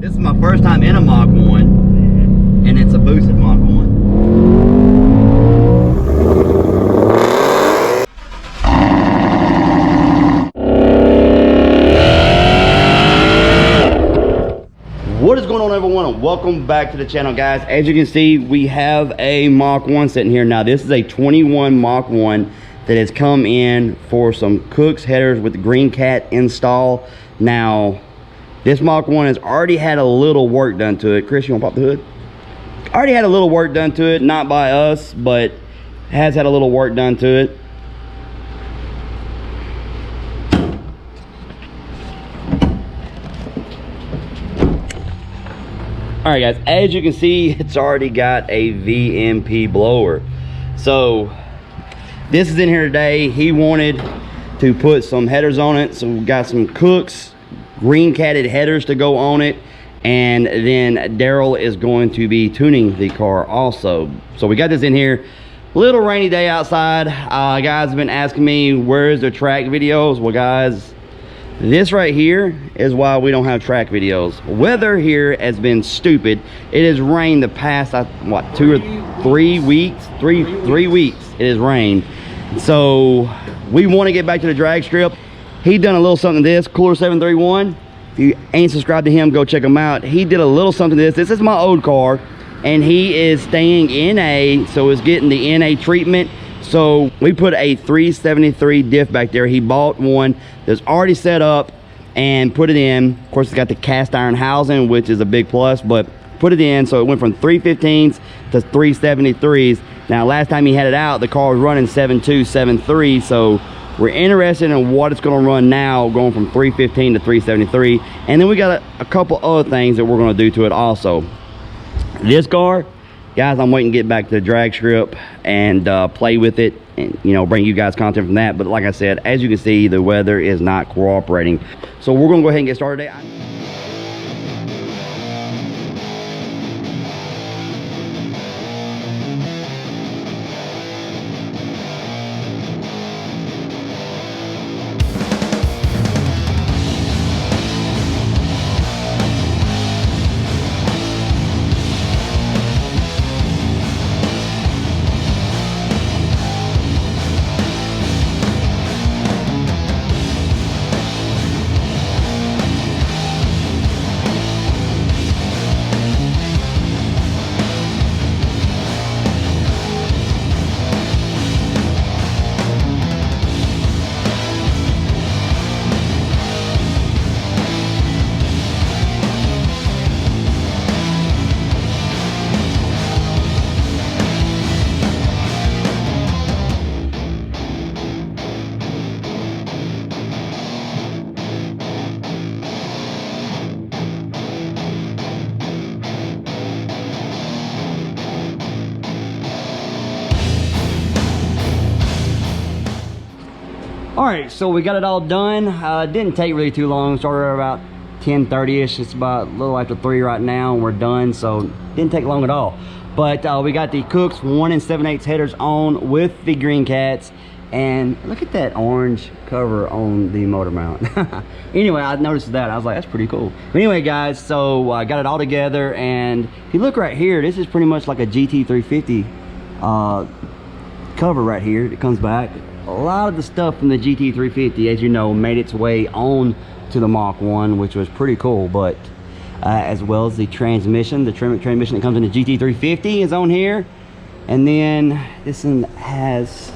This is my first time in a Mach 1, and it's a boosted Mach 1. What is going on, everyone, and welcome back to the channel, guys. As you can see, we have a Mach 1 sitting here. Now, this is a 21 Mach 1 that has come in for some Cook's headers with the Green Cat install. Now, this Mach 1 has already had a little work done to it. Chris, you want to pop the hood? Already had a little work done to it, not by us, but has had a little work done to it. All right, guys, as you can see, it's already got a VMP blower. So this is in here today. He wanted to put some headers on it, so we got some Cook's green catted headers to go on it, and then Daryl is going to be tuning the car also. So we got this in here. Little rainy day outside. Guys have been asking me, where's the track videos? Well, guys, this right here is why we don't have track videos. Weather here has been stupid. It has rained the past, what, 2 or 3 weeks? Three weeks it has rained. So we want to get back to the drag strip. He done a little something to this, Cooler 731. If you ain't subscribed to him, go check him out. He did a little something to this. This is my old car, and he is staying NA, so it's getting the NA treatment. So we put a 373 diff back there. He bought one that's already set up and put it in. Of course, it's got the cast iron housing, which is a big plus, but put it in. So it went from 315s to 373s. Now, last time he had it out, the car was running 7.2, 7.3. So we're interested in what it's going to run now, going from 315 to 373. And then we got a couple other things that we're going to do to it also. This car, guys, I'm waiting to get back to the drag strip and play with it and, you know, bring you guys content from that. But like I said, as you can see, the weather is not cooperating. So we're going to go ahead and get started today. All right, so we got it all done. It didn't take really too long. Started at about 10:30ish. It's about a little after 3 right now, and we're done. So it didn't take long at all. But we got the Cook's 1 7/8 headers on with the Green Cats, and look at that orange cover on the motor mount. Anyway, I noticed that. I was like, that's pretty cool. But anyway, guys, so I got it all together, and if you look right here, this is pretty much like a GT 350 cover right here. It comes back. A lot of the stuff from the GT 350, as you know, made its way on to the Mach 1, which was pretty cool. But as well as the transmission, the transmission that comes in the GT 350 is on here. And then this one has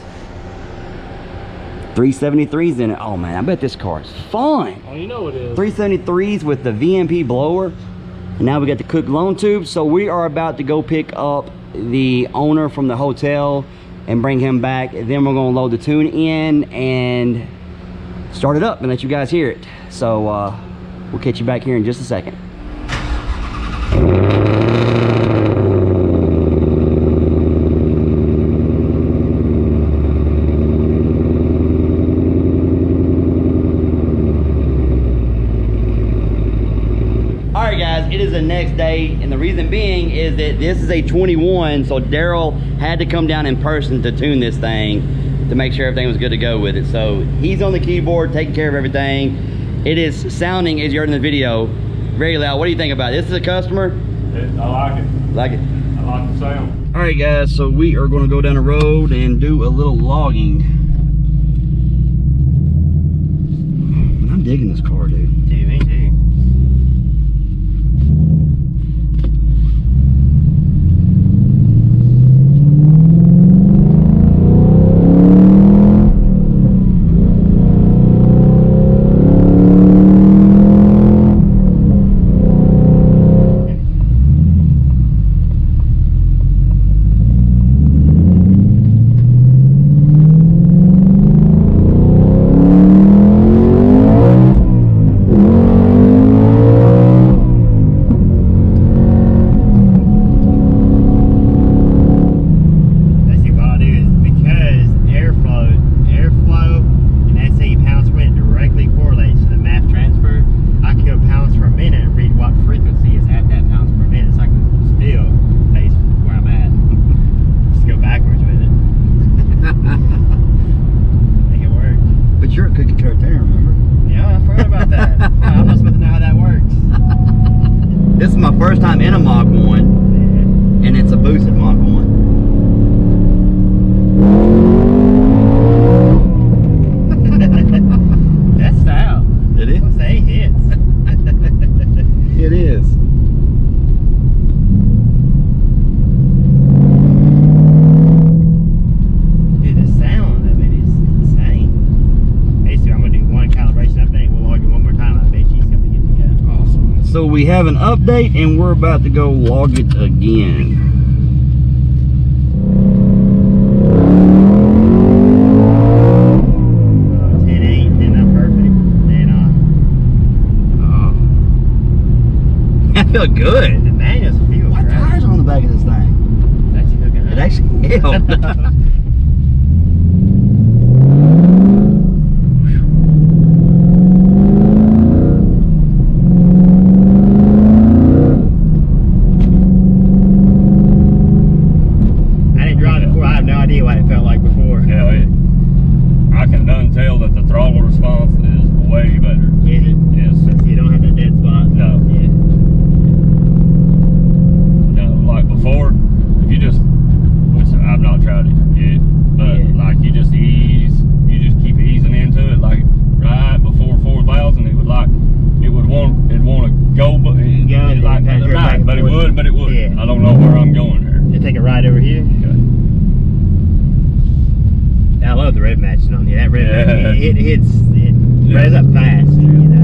373s in it. Oh man, I bet this car is fun. Oh, you know it is. 373s with the VMP blower. And now we got the Cook loan tube. So we are about to go pick up the owner from the hotel and bring him back. Then we're gonna load the tune in and start it up and let you guys hear it. So we'll catch you back here in just a second. It is the next day, and the reason being is that this is a 21, so Daryl had to come down in person to tune this thing to make sure everything was good to go with it. So he's on the keyboard taking care of everything. It is sounding, as you heard in the video, Very loud. What do you think about it? This is a customer? I like it. Like it? I like the sound. All right, guys, so we are gonna go down the road and do a little logging. I'm digging this car, dude. Dude, me too. This is my first time in a Mach 1, and it's a boosted Mach 1. That's style. It is. Let's say hits. It is. Dude, the sound of it is insane. Basically, I'm gonna do one calibration update. We'll log it one more time. I bet you it's gonna get to go. Awesome. So we have an update, and we're about to go log it again. Feel good. The manuals feel What great. tires are on the back of this thing? It's actually hooking up. It actually helped. I didn't drive it before. I have no idea what it felt like before. Yeah, I can done tell that the throttle response is way better. Is it? Yes. You don't have that dead spot. No. Yeah. No, like before, if you just, which I've not tried it yet, but like you just keep easing into it, like right before 4,000, it would want to go, but it would. Yeah. I don't know where I'm going here. You take a ride over here. Okay. I love the rev matching on here. That rev Yeah. matching, it revs up fast, you know.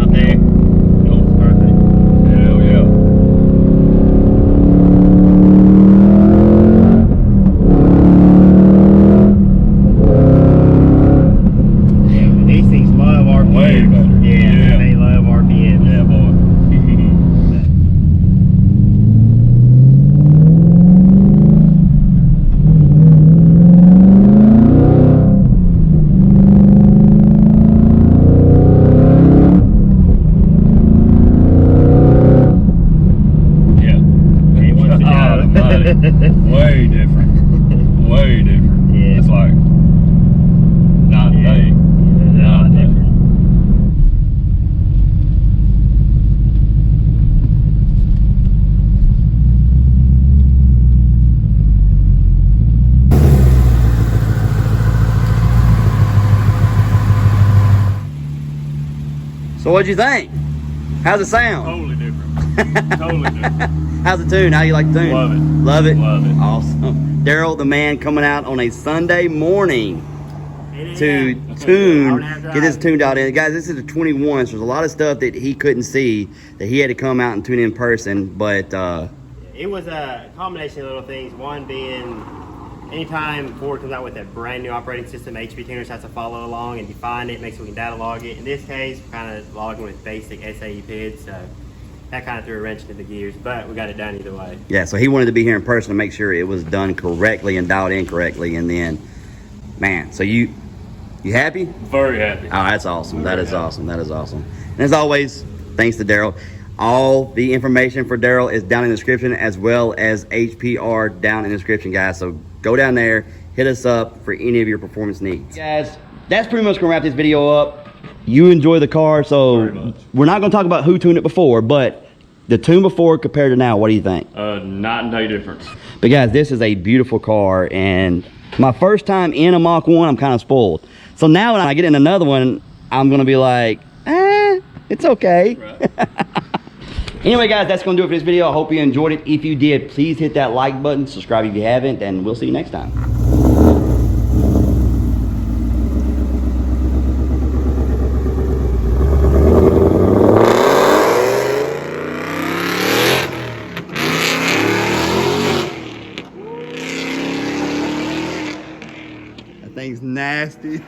Out there. Nope. It's perfect. Hell yeah. Yeah, these things love RPM. Way better. Yeah, they love RPM. Yeah, boy. Way different. Way different. Yeah. It's like night and day. Yeah, Night and day. different. So what'd you think? How's it sound? Totally different. Totally different. How's the tune? How you like the tune? Love it. Love it? Love it. Awesome. Daryl, the man, coming out on a Sunday morning to Hour tune, and a half get this drive. tuned out in. Guys, this is a 21, so there's a lot of stuff that he couldn't see that he had to come out and tune in person, but It was a combination of little things. One being, anytime Ford comes out with a brand new operating system, HP tuners has to follow along and define it, make sure we can data log it. In this case, we're kind of logging with basic SAE PID, so that kind of threw a wrench into the gears, but we got it done either way. yeah, so he wanted to be here in person to make sure it was done correctly and dialed in correctly, and then, man, so you happy? Very happy. Oh, that's awesome. That is awesome. That is awesome. And as always, thanks to Daryl. All the information for Daryl is down in the description, as well as HPR down in the description, guys. So go down there, hit us up for any of your performance needs. Guys, that's pretty much gonna wrap this video up. You enjoy the car, so we're not gonna talk about who tuned it before, but the tune before compared to now, what do you think? Night and day difference. But guys, this is a beautiful car, and my first time in a Mach 1, I'm kind of spoiled. So now when I get in another one, I'm gonna be like, it's okay. Right. Anyway, guys, that's gonna do it for this video. I hope you enjoyed it. If you did, please hit that like button, subscribe if you haven't, and we'll see you next time. That thing's nasty.